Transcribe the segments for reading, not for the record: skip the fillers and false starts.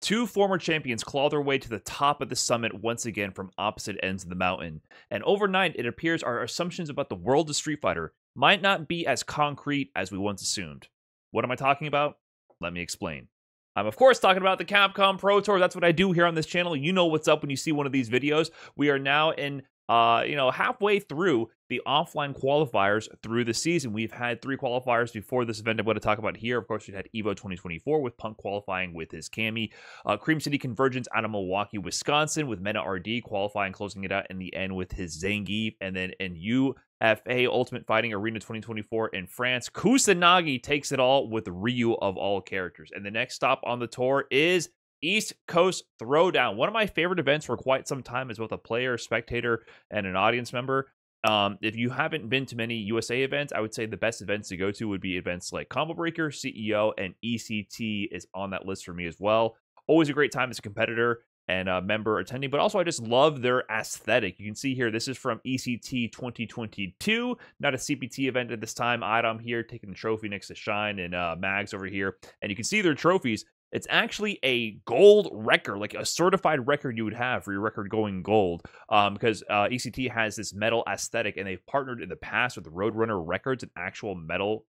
Two former champions claw their way to the top of the summit once again from opposite ends of the mountain. And overnight, it appears our assumptions about the world of Street Fighter might not be as concrete as we once assumed. What am I talking about? Let me explain. I'm, of course, talking about the Capcom Pro Tour. That's what I do here on this channel. You know what's up when you see one of these videos. We are now in, halfway through the offline qualifiers through the season. We've had 3 qualifiers before this event I'm going to talk about here. Of course, we had EVO 2024 with Punk qualifying with his Cammy. Cream City Convergence out of Milwaukee, Wisconsin with Meta RD qualifying, closing it out in the end with his Zangief. And then in UFA Ultimate Fighting Arena 2024 in France, Kusanagi takes it all with Ryu of all characters. And the next stop on the tour is East Coast Throwdown, one of my favorite events for quite some time as both a player, spectator, and an audience member. If you haven't been to many USA events, I would say the best events to go to would be events like Combo Breaker, CEO, and ECT is on that list for me as well. Always a great time as a competitor and a member attending, but also I just love their aesthetic. You can see here, this is from ECT 2022, not a CPT event at this time. iDom here taking the trophy next to Shine and Mags over here, and you can see their trophies. It's actually a gold record, like a certified record you would have for your record going gold, because ECT has this metal aesthetic, and they've partnered in the past with Roadrunner Records, an actual metal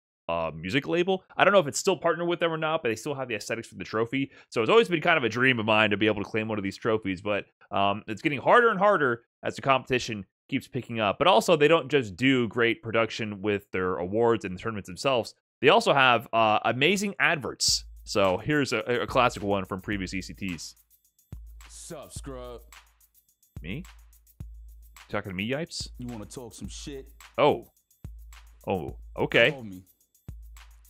music label. I don't know if it's still partnered with them or not, but they still have the aesthetics for the trophy. So it's always been kind of a dream of mine to be able to claim one of these trophies, but it's getting harder and harder as the competition keeps picking up. But also, they don't just do great production with their awards and the tournaments themselves. They also have amazing adverts. So here's a classic one from previous ECTs. Sup, scrub? Me? Talking to me, Yipes? You want to talk some shit? Oh, okay. Call me.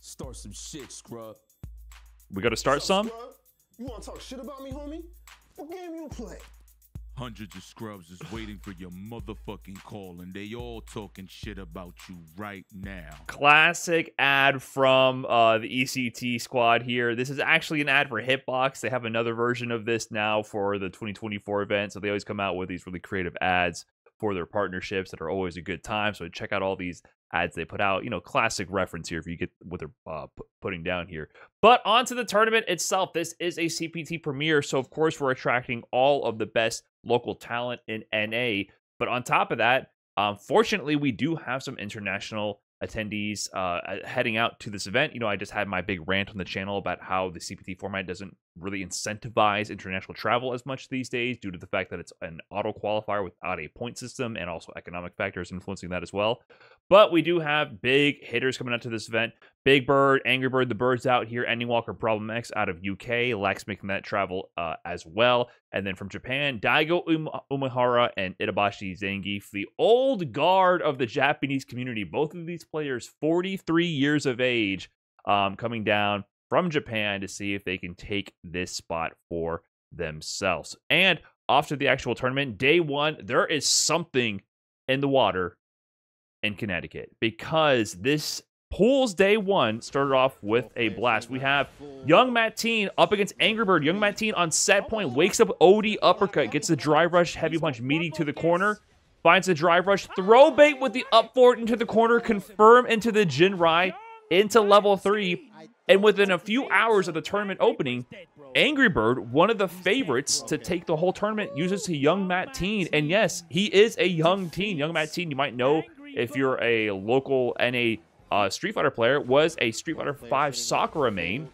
Start some shit, scrub. We got to start some? Scrub? You want to talk shit about me, homie? What game you play? Hundreds of scrubs is waiting for your motherfucking call, and they all talking shit about you right now. Classic ad from the ECT squad here. This is actually an ad for Hitbox. They have another version of this now for the 2024 event, so they always come out with these really creative ads for their partnerships that are always a good time. So check out all these ads they put out. You know, classic reference here if you get what they're putting down here. But on to the tournament itself. This is a CPT premiere, so of course we're attracting all of the best local talent in NA. But on top of that, fortunately, we do have some international attendees heading out to this event. You know, I just had my big rant on the channel about how the CPT format doesn't really incentivize international travel as much these days due to the fact that it's an auto qualifier without a point system and also economic factors influencing that as well. But we do have big hitters coming out to this event. Big Bird, Angry Bird, the Bird's out here. Ending Walker, Problem X out of UK. Lex making that travel as well. And then from Japan, Daigo Umehara and Itabashi Zangief, the old guard of the Japanese community. Both of these players, 43 years of age, coming down from Japan to see if they can take this spot for themselves. And off to the actual tournament, day one, there is something in the water in Connecticut, because this Pool's day one started off with a blast. We have Young Mateen up against Angry Bird. Young Mateen on set point, wakes up OD uppercut, gets the drive rush, heavy punch, meaty to the corner, finds the drive rush, throw bait with the up forward into the corner, confirm into the Jinrai, into level 3, and within a few hours of the tournament opening, Angry Bird, one of the favorites to take the whole tournament, uses to Young Mateen, and yes, he is a young teen. Young Mateen, you might know if you're a local NA Street Fighter player, was a Street Fighter V Sakura main.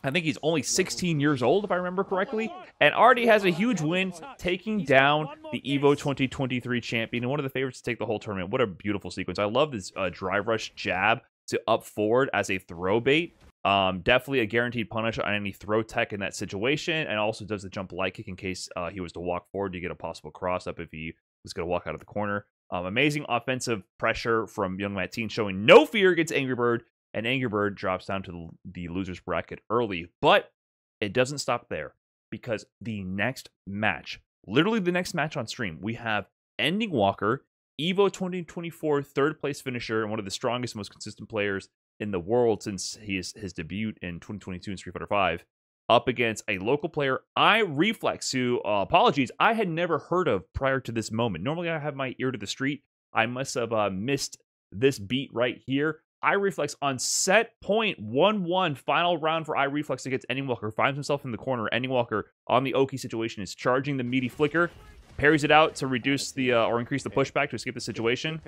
I think he's only 16 years old, if I remember correctly, and already has a huge win, taking down the EVO 2023 champion and one of the favorites to take the whole tournament. What a beautiful sequence. I love this drive rush jab to up forward as a throw bait. Definitely a guaranteed punish on any throw tech in that situation, and also does the jump light kick in case he was to walk forward to get a possible cross up if he was going to walk out of the corner. Amazing offensive pressure from Young Mateen, showing no fear against Angry Bird, and Angry Bird drops down to the loser's bracket early. But it doesn't stop there, because the next match, literally the next match on stream, we have Ending Walker, EVO 2024 third place finisher, and one of the strongest, most consistent players in the world since his debut in 2022 in Street Fighter V, up against a local player, iReflex, who, apologies, I had never heard of prior to this moment. Normally, I have my ear to the street. I must have missed this beat right here. iReflex on set point 1-1, final round for iReflex against Endingwalker. Finds himself in the corner. Endingwalker on the Oki situation is charging the meaty flicker. Parries it out to reduce the or increase the pushback to escape the situation.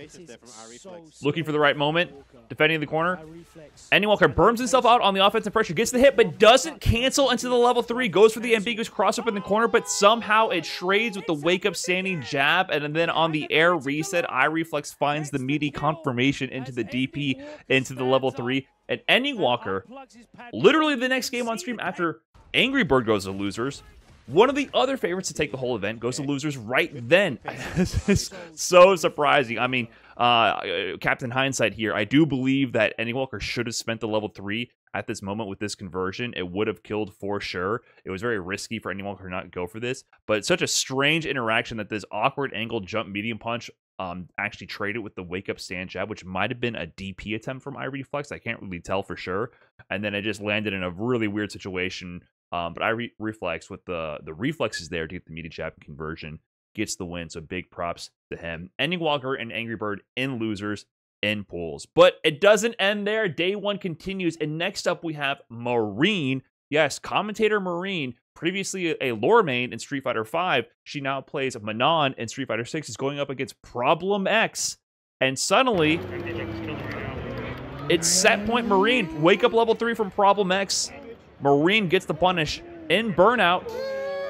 Looking for the right moment. Defending the corner. Endingwalker burns himself out on the offensive pressure. Gets the hit, but doesn't cancel into the level 3. Goes for the ambiguous crossover in the corner, but somehow it trades with the wake-up standing jab. And then on the air reset, iReflex finds the meaty confirmation into the DP, into the level 3. And Endingwalker, literally the next game on stream after Angry Bird goes to losers, one of the other favorites to take the whole event goes to losers right then. This is so surprising. I mean, Captain Hindsight here, I do believe that Endingwalker should have spent the level 3 at this moment with this conversion. It would have killed for sure. It was very risky for Endingwalker to not go for this, but such a strange interaction that this awkward angled jump medium punch actually traded with the wake up stand jab, which might have been a DP attempt from iReflex. I can't really tell for sure. And then it just landed in a really weird situation. But iReflex with the reflexes there to get the meaty jab conversion gets the win. So big props to him. Endingwalker and Angry Bird in losers in pools. But it doesn't end there. Day 1 continues. And next up we have Marine. Yes, commentator Marine, previously a lore main in Street Fighter V. She now plays Manon in Street Fighter VI. Is going up against Problem X. And suddenly, it's set point Marine. Wake up level 3 from Problem X. Marine gets the punish in Burnout.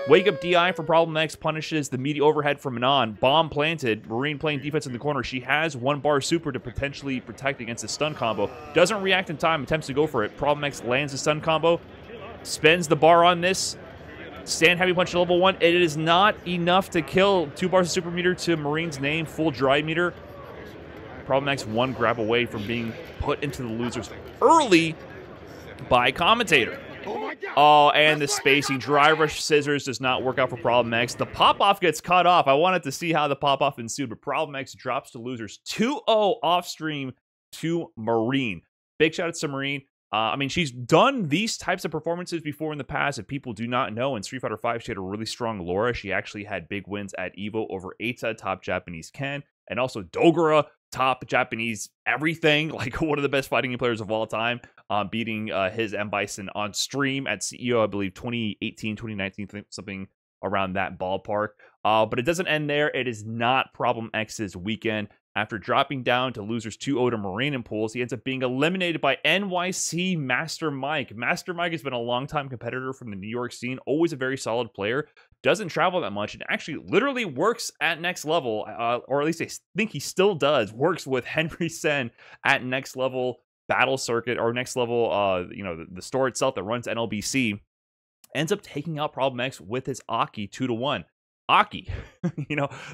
Wake up DI for Problem X punishes the meaty overhead from Manon. Bomb planted. Marine playing defense in the corner. She has 1 bar super to potentially protect against a stun combo. Doesn't react in time. Attempts to go for it. Problem X lands a stun combo. Spends the bar on this. Stand heavy punch to level 1. It is not enough to kill. 2 bars of super meter to Marine's name. Full dry meter. Problem X 1 grab away from being put into the losers early by commentator. Oh, and the spacing. Dry rush scissors does not work out for Problem X. The pop-off gets cut off. I wanted to see how the pop-off ensued, but Problem X drops to losers 2-0 off stream to Marine. Big shout out to Marine. I mean, she's done these types of performances before in the past. If people do not know, in Street Fighter V, she had a really strong Laura. She actually had big wins at EVO over Eita, top Japanese Ken, and also Dogura, top Japanese everything, like one of the best fighting players of all time, beating his M. Bison on stream at CEO, I believe, 2018, 2019, something around that ballpark. But it doesn't end there. It is not Problem X's weekend. After dropping down to losers 2-0 to Marine in pools, he ends up being eliminated by NYC Master Mike. Master Mike has been a longtime competitor from the New York scene, always a very solid player, doesn't travel that much, and actually literally works at Next Level, or at least I think he still does, works with Henry Sen at Next Level Battle Circuit, or Next Level, the store itself that runs NLBC, ends up taking out Problem X with his Aki 2-1. Aki,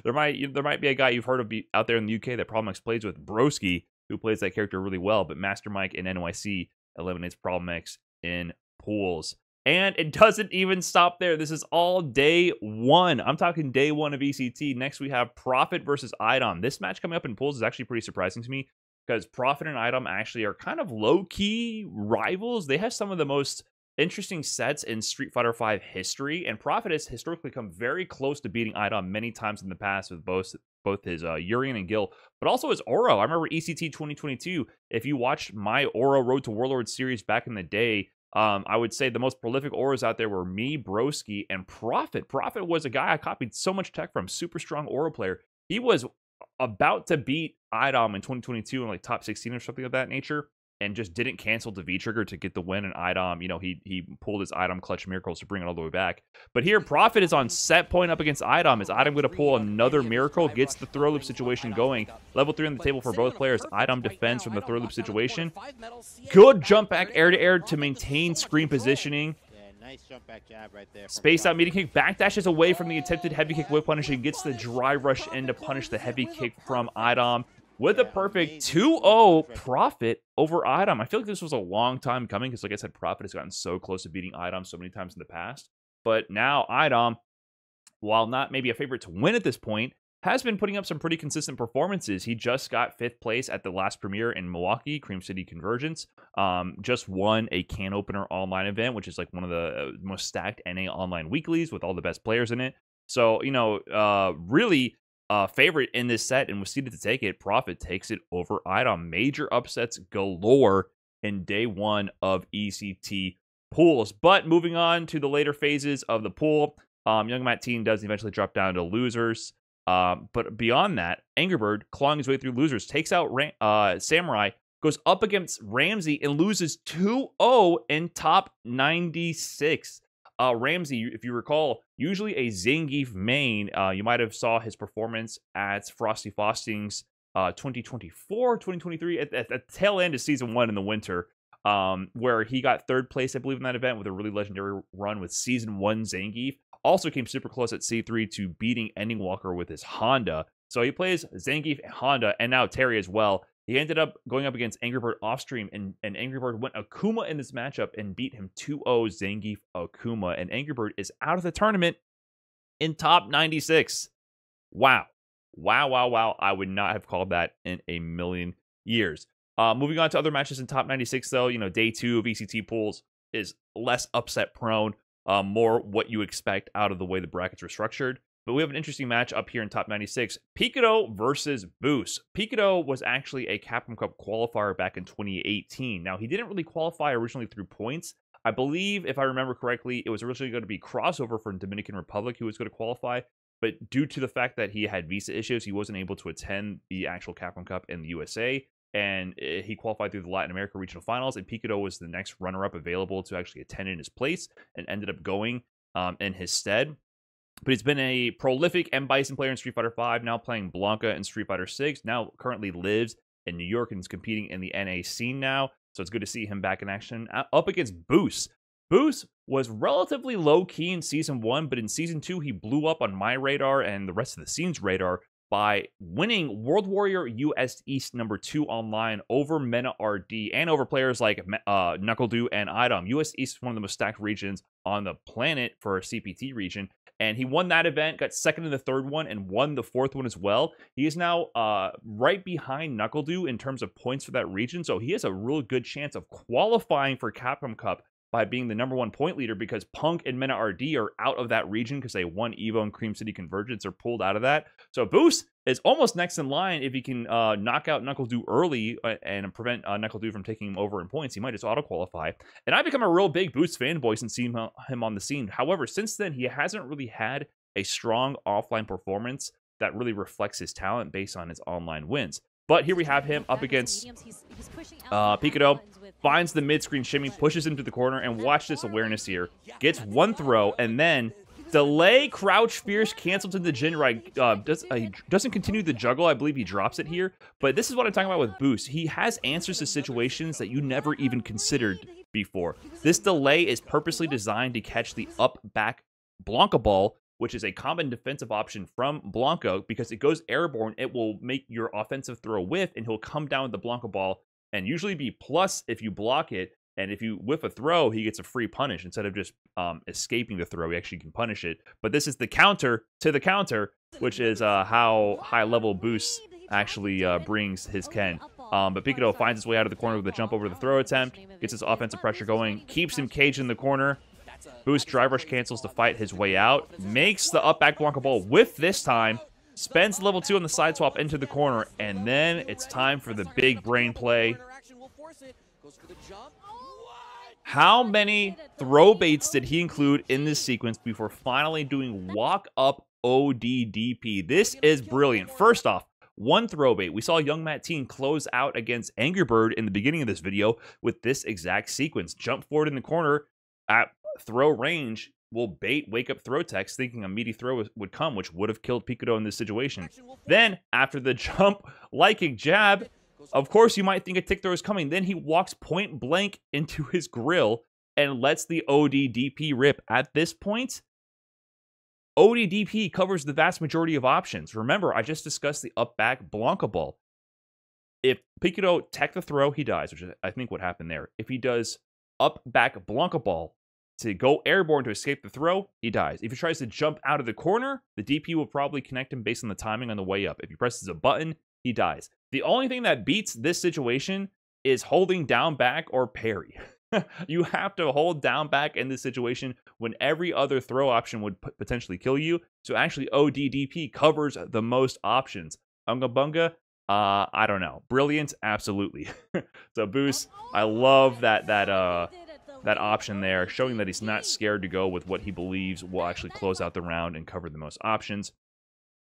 there might be a guy you've heard of out there in the UK that Problem X plays with, Broski, who plays that character really well, but Master Mike in NYC eliminates Problem X in pools. And it doesn't even stop there. This is all day 1. I'm talking day 1 of ECT. Next, we have Profit versus iDom. This match coming up in pools is actually pretty surprising to me because Profit and iDom actually are kind of low-key rivals. They have some of the most interesting sets in Street Fighter V history, and Profit has historically come very close to beating iDom many times in the past with both his Urien and Gil, but also his Oro. I remember ECT 2022. If you watched my Oro Road to Warlord series back in the day, I would say the most prolific Oros out there were me, Broski, and Profit. Profit was a guy I copied so much tech from, super strong Oro player. He was about to beat iDom in 2022 in like top 16 or something of that nature, and just didn't cancel the V-trigger to get the win. And iDom, he pulled his iDom clutch miracles to bring it all the way back. But here, Profit is on set point up against iDom. Is iDom going to pull another miracle? Gets the throw loop situation going. Level 3 on the table for both players. iDom defends from the throw loop situation. Good jump back air-to-air to maintain screen positioning. Nice jump back jab right there. Space out meaty kick, backdashes away from the attempted heavy kick whip punish and gets the dry rush in to punish the heavy kick from iDom. With a perfect 2-0 Profit over iDom. I feel like this was a long time coming because, like I said, Profit has gotten so close to beating iDom so many times in the past. But now iDom, while not maybe a favorite to win at this point, has been putting up some pretty consistent performances. He just got 5th place at the last premiere in Milwaukee, Cream City Convergence. Just won a can opener online event, which is like one of the most stacked NA online weeklies with all the best players in it. So, really favorite in this set and was seeded to take it. Profit takes it over iDom. Major upsets galore in day one of ECT pools. But moving on to the later phases of the pool, Young Matt Teen does eventually drop down to losers. But beyond that, Angry Bird, clawing his way through losers, takes out Samurai, goes up against Ramsey, and loses 2-0 in top 96. Ramsey, if you recall, usually a Zangief main. You might have saw his performance at Frosty Faustings 2024, 2023, at the tail end of Season 1 in the winter, where he got 3rd place, I believe, in that event with a really legendary run with Season 1 Zangief. Also came super close at C3 to beating Ending Walker with his Honda. So he plays Zangief, Honda, and now Terry as well. He ended up going up against Angry Bird off-stream, and Angry Bird went Akuma in this matchup and beat him 2-0 Zangief Akuma. And Angry Bird is out of the tournament in top 96. Wow. Wow. I would not have called that in a million years. Moving on to other matches in top 96, though, you know, day 2 of ECT pools is less upset prone, more what you expect out of the way the brackets were structured. But we have an interesting match up here in top 96. Picado versus Boost. Picado was actually a Capcom Cup qualifier back in 2018. Now, he didn't really qualify originally through points. I believe, if I remember correctly, it was originally going to be crossover from Dominican Republic who was going to qualify. But due to the fact that he had visa issues, he wasn't able to attend the actual Capcom Cup in the USA. And he qualified through the Latin America Regional Finals. And Picado was the next runner-up available to actually attend in his place and ended up going in his stead. But he's been a prolific M. Bison player in Street Fighter V, now playing Blanca in Street Fighter VI, now currently lives in New York and is competing in the NA scene now. So it's good to see him back in action. Up against Boost. Boost was relatively low-key in Season 1, but in Season 2, he blew up on my radar and the rest of the scene's radar by winning World Warrior US East #2 online over Mena RD and over players like NuckleDo and iDom. US East is one of the most stacked regions on the planet for a CPT region. And he won that event, got second in the 3rd one, and won the 4th one as well. He is now right behind NuckleDo in terms of points for that region. So he has a real good chance of qualifying for Capcom Cup by being the #1 point leader, because Punk and Mena RD are out of that region because they won Evo and Cream City Convergence, are pulled out of that. So Boost is almost next in line. If he can knock out NuckleDo early and prevent NuckleDo from taking him over in points, he might just auto-qualify. And I've become a real big Boost fanboy since seeing him on the scene. However, since then, he hasn't really had a strong offline performance that really reflects his talent based on his online wins. But here we have him up against Picado, finds the mid-screen shimmy, pushes him to the corner, and watch this awareness here. Gets one throw, and then delay, crouch, fierce, cancel to the Jinrai. Doesn't continue the juggle. I believe he drops it here. But this is what I'm talking about with Boost. He has answers to situations that you never even considered before. This delay is purposely designed to catch the up-back Blanca ball, which is a common defensive option from Blanca, because it goes airborne. It will make your offensive throw whiff, and he'll come down with the Blanca ball and usually be plus if you block it. And if you whiff a throw, he gets a free punish. Instead of just escaping the throw, he actually can punish it. But this is the counter to the counter, which is how high-level Boost actually brings his Ken. But Picado finds his way out of the corner with a jump over the throw attempt, gets his offensive pressure going, keeps him caged in the corner. Boost drive rush cancels to fight his way out, makes the up back Blanca ball whiff this time, spends level 2 on the side swap into the corner, and then it's time for the big brain play. How many throw baits did he include in this sequence before finally doing walk up ODDP? This is brilliant. First off, one throw bait. We saw Young Matt Teen close out against Angry Bird in the beginning of this video with this exact sequence. Jump forward in the corner at throw range, will bait wake up throw text, thinking a meaty throw would come, which would have killed Picado in this situation. Then, after the jump liking jab, of course you might think a tick throw is coming. Then he walks point blank into his grill and lets the ODDP rip. At this point, ODDP covers the vast majority of options. Remember, I just discussed the up back Blanca ball. If Picado tech the throw, he dies, which is I think what happened there. If he does up back Blanca ball to go airborne to escape the throw, he dies. If he tries to jump out of the corner, the DP will probably connect him based on the timing on the way up. If he presses a button, he dies. The only thing that beats this situation is holding down back or parry. You have to hold down back in this situation when every other throw option would potentially kill you. So actually ODDP covers the most options. Unga Bunga, I don't know. Brilliant, absolutely. So Boost, I love that option there, showing that he's not scared to go with what he believes will actually close out the round and cover the most options.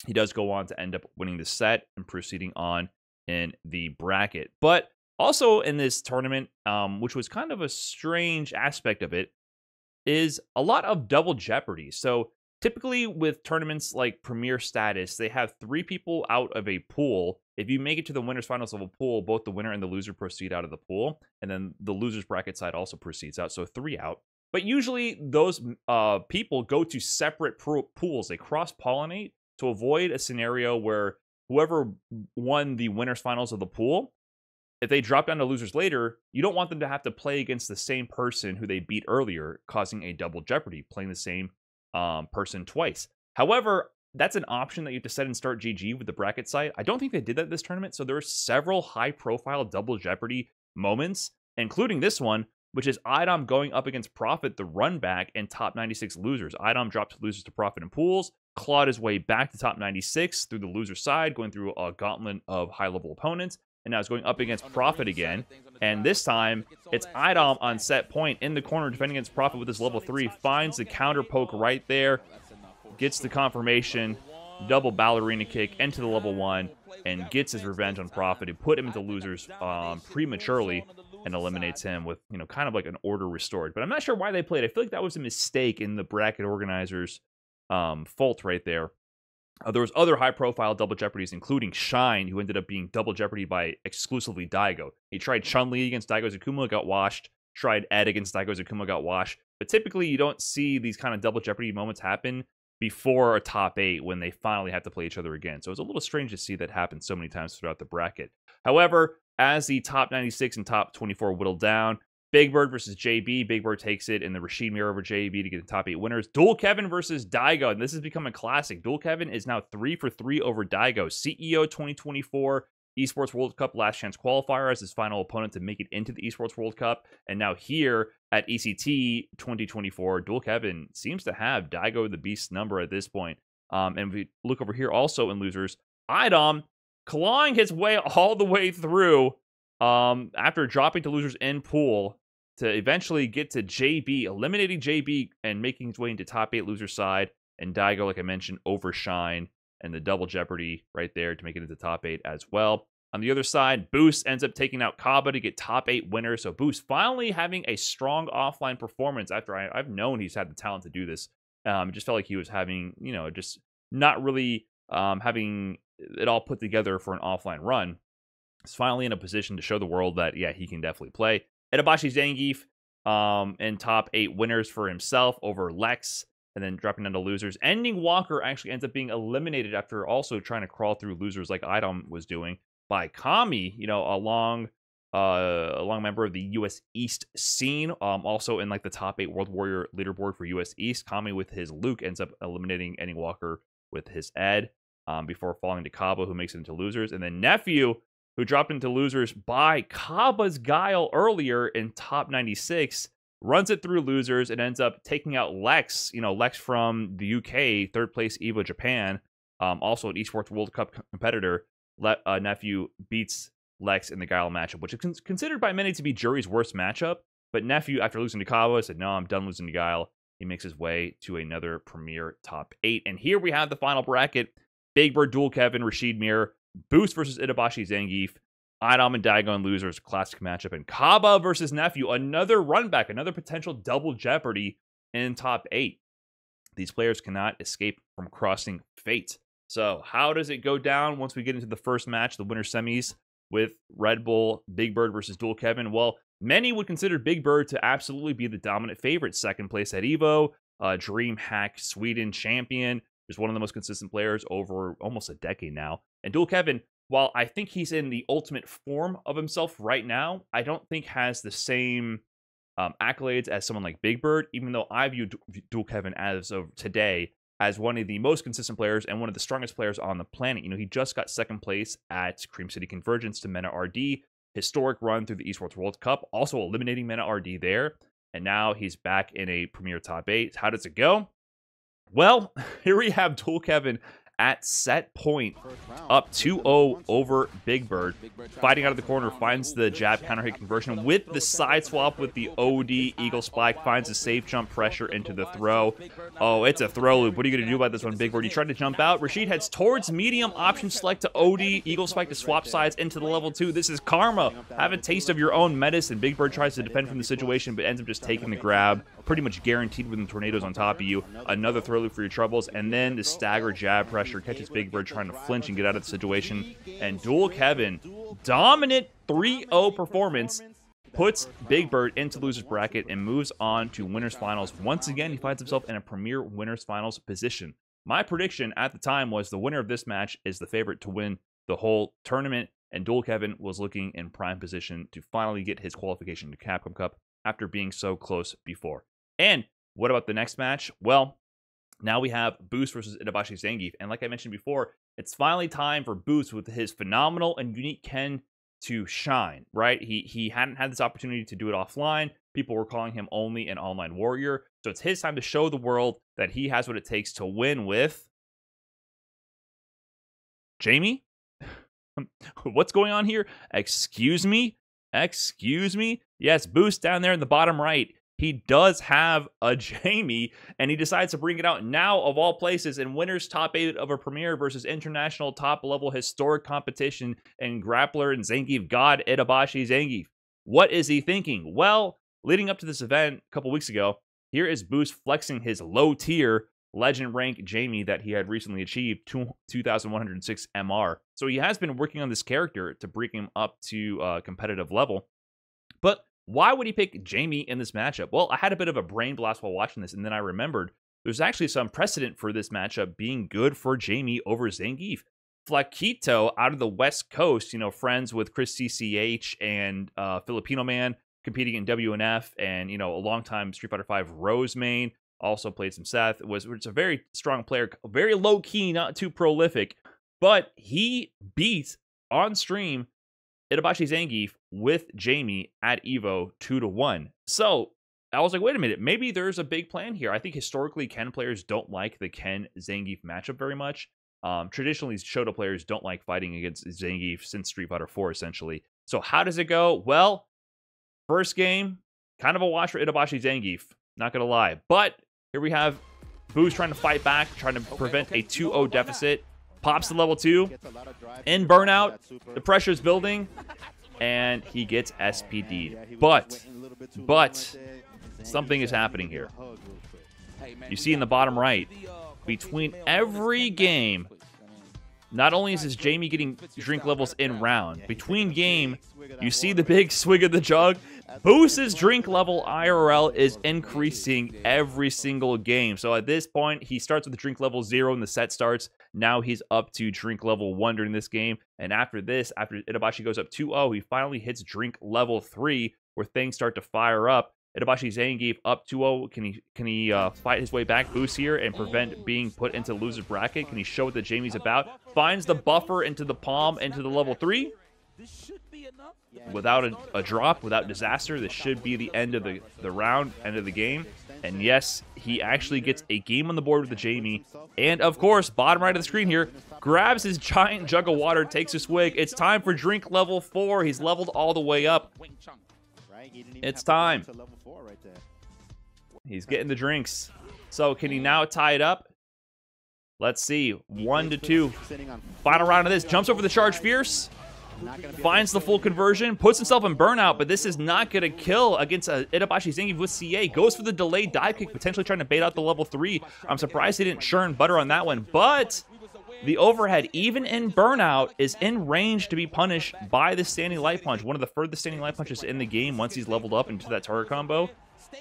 He does go on to end up winning the set and proceeding on in the bracket. But also in this tournament, which was kind of a strange aspect of it, is a lot of double jeopardy. So typically with tournaments like Premier Status, they have 3 people out of a pool. If you make it to the winners finals of a pool, both the winner and the loser proceed out of the pool, and then the loser's bracket side also proceeds out, so 3 out. But usually those people go to separate pools. They cross-pollinate to avoid a scenario where whoever won the winners finals of the pool, if they drop down to losers later, you don't want them to have to play against the same person who they beat earlier, causing a double jeopardy, playing the same person twice. However, that's an option that you have to set in Start GG with the bracket site. I don't think they did that this tournament, so there are several high-profile double jeopardy moments, including this one, which is iDom going up against Profit, the run back, and top 96 losers. iDom dropped losers to Profit in pools, clawed his way back to top 96 through the loser side, going through a gauntlet of high-level opponents, and now it's going up against Profit again. And this time, it's iDom on set point in the corner defending against Profit with his level 3, finds the counter poke right there, gets the confirmation, double ballerina kick into the level 1, and gets his revenge on Profit, who put him into losers prematurely and eliminates him with, you know, kind of like an order restored. But I'm not sure why they played. I feel like that was a mistake in the bracket organizers' fault right there. There was other high-profile double jeopardies, including Shine, who ended up being double jeopardy by exclusively Daigo. He tried Chun-Li against Daigo Zakuma, got washed. Tried Ed against Daigo Zakuma, got washed. But typically, you don't see these kind of double jeopardy moments happen before a top 8 when they finally have to play each other again. So it's a little strange to see that happen so many times throughout the bracket. However, as the top 96 and top 24 whittle down, Big Bird versus JB. Big Bird takes it in the Rashid Mir over JB to get the top 8 winners. Dual Kevin versus Daigo. And this has become a classic. Dual Kevin is now 3 for 3 over Daigo. CEO 2024 Esports World Cup last chance qualifier as his final opponent to make it into the Esports World Cup. And now here at ECT 2024, Dual Kevin seems to have Daigo the Beast number at this point. And if we look over here also in losers, iDom clawing his way all the way through after dropping to losers in pool to eventually get to JB, eliminating JB and making his way into top 8 loser side. And Daigo, like I mentioned, overshine and the double jeopardy right there to make it into top 8 as well. On the other side, Boost ends up taking out Kaba to get top 8 winners. So Boost finally having a strong offline performance after I've known he's had the talent to do this. It just felt like he was having, you know, just not really having it all put together for an offline run. He's finally in a position to show the world that, yeah, he can definitely play. Itabashi Zangief in top 8 winners for himself over Lex, and then dropping down to losers. Ending Walker actually ends up being eliminated after also trying to crawl through losers like iDom was doing by Kami, you know, a long member of the US East scene. Also in like the top 8 World Warrior leaderboard for US East. Kami with his Luke ends up eliminating Ending Walker with his Ed before falling to Kaba, who makes it into losers. And then Nephew, who dropped into losers by Kaba's Guile earlier in top 96, runs it through losers and ends up taking out Lex, you know, Lex from the UK, 3rd place EVO Japan, also an Esports World Cup competitor. Nephew beats Lex in the Guile matchup, which is considered by many to be Jury's worst matchup. But Nephew, after losing to Kaba, said, no, I'm done losing to Guile. He makes his way to another Premier top 8. And here we have the final bracket. Big Bird, Dual Kevin, Rashid Mir, Boost versus Itabashi Zangief, iDom and Daigo and losers, classic matchup. And Kaba versus Nephew, another run back, another potential double jeopardy in top 8. These players cannot escape from crossing fate. So how does it go down once we get into the first match, the winner semis, with Red Bull, Big Bird versus Dual Kevin? Well, many would consider Big Bird to absolutely be the dominant favorite. 2nd place at EVO, DreamHack Sweden champion. Just one of the most consistent players over almost a decade now. And Dual Kevin, while I think he's in the ultimate form of himself right now, I don't think has the same accolades as someone like Big Bird, even though I view Dual Kevin as of today as one of the most consistent players and one of the strongest players on the planet. You know, he just got 2nd place at Cream City Convergence to Mena RD, historic run through the Esports World Cup, also eliminating Mena RD there. And now he's back in a Premier Top 8. How does it go? Well, here we have Dual Kevin at set point, up 2-0 over Big Bird. Fighting out of the corner, finds the jab counter hit conversion with the side swap with the OD Eagle Spike, finds a safe jump pressure into the throw. Oh, it's a throw loop. What are you going to do about this one, Big Bird? You tried to jump out. Rashid heads towards medium, option select to OD, Eagle Spike to swap sides into the level 2. This is karma. Have a taste of your own medicine. Big Bird tries to defend from the situation, but ends up just taking the grab. Pretty much guaranteed when the tornadoes on top of you. Another throw loop for your troubles, and then the stagger jab pressure catches Big Bird trying to flinch and get out of the situation. And Dual Kevin, dominant 3-0 performance, puts Big Bird into loser's bracket and moves on to winners finals. Once again, he finds himself in a premier winners finals position. My prediction at the time was the winner of this match is the favorite to win the whole tournament, and Dual Kevin was looking in prime position to finally get his qualification to Capcom Cup after being so close before. And what about the next match? Well, now we have Boost versus Itabashi Zangief. And like I mentioned before, it's finally time for Boost with his phenomenal and unique Ken to shine, right? He hadn't had this opportunity to do it offline. People were calling him only an online warrior. So it's his time to show the world that he has what it takes to win with Jamie? What's going on here? Excuse me? Excuse me? Yes, Boost down there in the bottom right. He does have a Jamie, and he decides to bring it out now, of all places, in winners top 8 of a Premier versus international top-level historic competition, and grappler and Zangief god Itabashi Zangief. What is he thinking? Well, leading up to this event a couple weeks ago, here is Boost flexing his low-tier legend rank Jamie that he had recently achieved, 2,106 MR. So he has been working on this character to bring him up to a competitive level. But why would he pick Jamie in this matchup? Well, I had a bit of a brain blast while watching this, and then I remembered there's actually some precedent for this matchup being good for Jamie over Zangief. Flaquito out of the West Coast, you know, friends with Chris CCH and Filipino Man, competing in WNF, and, you know, a longtime Street Fighter V Rose main, also played some Seth, was a very strong player, very low-key, not too prolific, but he beat, on stream, Itabashi Zangief with Jamie at EVO 2-1. So I was like, wait a minute, maybe there's a big plan here. I think historically Ken players don't like the Ken Zangief matchup very much. Traditionally, Shoto players don't like fighting against Zangief since Street Fighter 4, essentially. So how does it go? Well, first game, kind of a wash for Itabashi Zangief, not gonna lie. But here we have Boost trying to fight back, trying to prevent a 2-0 deficit. Pops to level 2, in burnout, the pressure is building, and he gets SPD'd. But, something is happening here. You see in the bottom right, between every game, not only is this Jamie getting drink levels in round, between game, you see the big swig of the jug. Boost's drink level IRL is increasing every single game. So at this point, he starts with drink level 0 and the set starts. Now he's up to drink level 1 during this game. And after this, after Itabashi goes up 2-0, he finally hits drink level 3, where things start to fire up. Itabashi Zangief up 2-0. Can he fight his way back, Boost here, and prevent being put into loser's bracket? Can he show what the Jamie's about? Finds the buffer into the palm, into the level 3. Without a drop, without disaster, this should be the end of the round, end of the game. And yes, he actually gets a game on the board with the Jamie. And of course, bottom right of the screen here, grabs his giant jug of water, takes a swig. It's time for drink level 4. He's leveled all the way up. It's time. He's getting the drinks. So can he now tie it up? Let's see. 1-2. Final round of this. Jumps over the charge fierce. Finds the full conversion, puts himself in burnout, but this is not going to kill against Itabashi Zangief with CA. Goes for the delayed dive kick, potentially trying to bait out the level 3. I'm surprised he didn't churn butter on that one, but the overhead, even in burnout, is in range to be punished by the standing light punch, one of the furthest standing light punches in the game once he's leveled up into that target combo.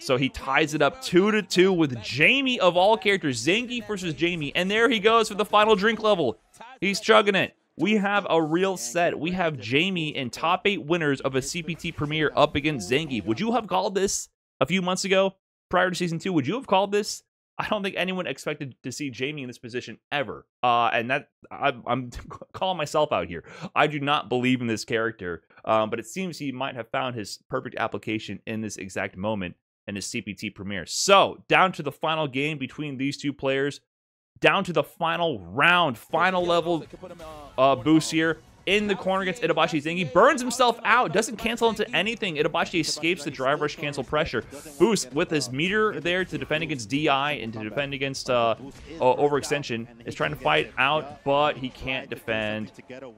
So he ties it up 2-2 with Jamie of all characters, Zangief versus Jamie, and there he goes for the final drink level. He's chugging it. We have a real set. We have Jamie in top 8 winners of a CPT Premier up against Zangief. Would you have called this a few months ago, prior to Season 2? Would you have called this I don't think anyone expected to see Jamie in this position ever. And that I'm calling myself out here. I do not believe in this character, but it seems he might have found his perfect application in this exact moment in his CPT premiere. So, down to the final game between these two players, down to the final round, final level boost here. In the corner against Itabashi Zangief, burns himself out, doesn't cancel into anything. Itabashi escapes the drive rush cancel pressure. Boost with his meter there to defend against DI and to defend against overextension is trying to fight out, but he can't defend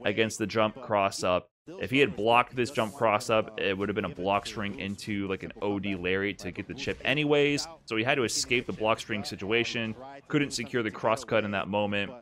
against the jump cross up. If he had blocked this jump cross up, it would have been a block string into like an OD lariat to get the chip anyways. So he had to escape the block string situation, couldn't secure the cross cut in that moment,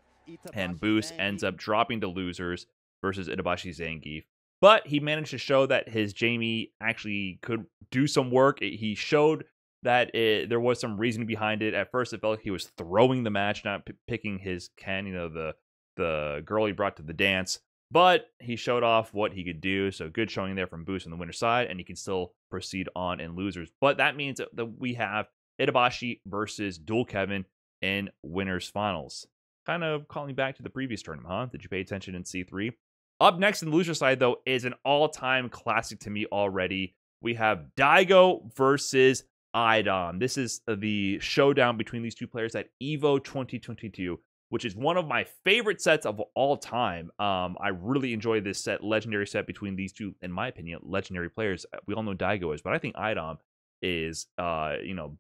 and Boost ends up dropping to losers versus Itabashi Zangief. But he managed to show that his Jamie actually could do some work. He showed that there was some reason behind it. At first, it felt like he was throwing the match, not picking his Ken, the girl he brought to the dance. But he showed off what he could do. So good showing there from Boost on the winner's side, and he can still proceed on in losers. But that means that we have Itabashi versus Dual Kevin in winners finals. Kind of calling back to the previous tournament, huh? Did you pay attention in C3? Up next in the loser side, though, is an all-time classic to me already. We have Daigo versus iDom. This is the showdown between these two players at EVO 2022, which is one of my favorite sets of all time. I really enjoy this set, legendary set between these two, in my opinion, legendary players. We all know Daigo is, but I think iDom is,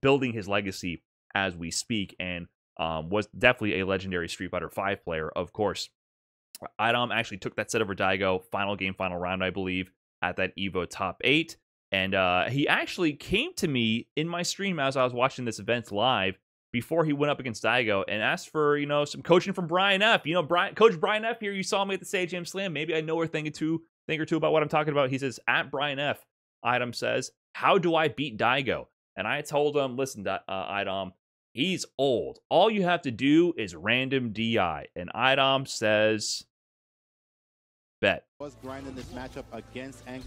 building his legacy as we speak, and was definitely a legendary Street Fighter V player, of course. iDom actually took that set over Daigo, final game, final round, I believe, at that EVO top 8. And he actually came to me in my stream as I was watching this event live before he went up against Daigo and asked for, some coaching from Brian F. Coach Brian F here, you saw me at the Sage Jam Slam. Maybe I know a thing or two about what I'm talking about. He says, at Brian F, iDom says, how do I beat Daigo? And I told him, listen, iDom, he's old. All you have to do is random DI. And iDom says, bet.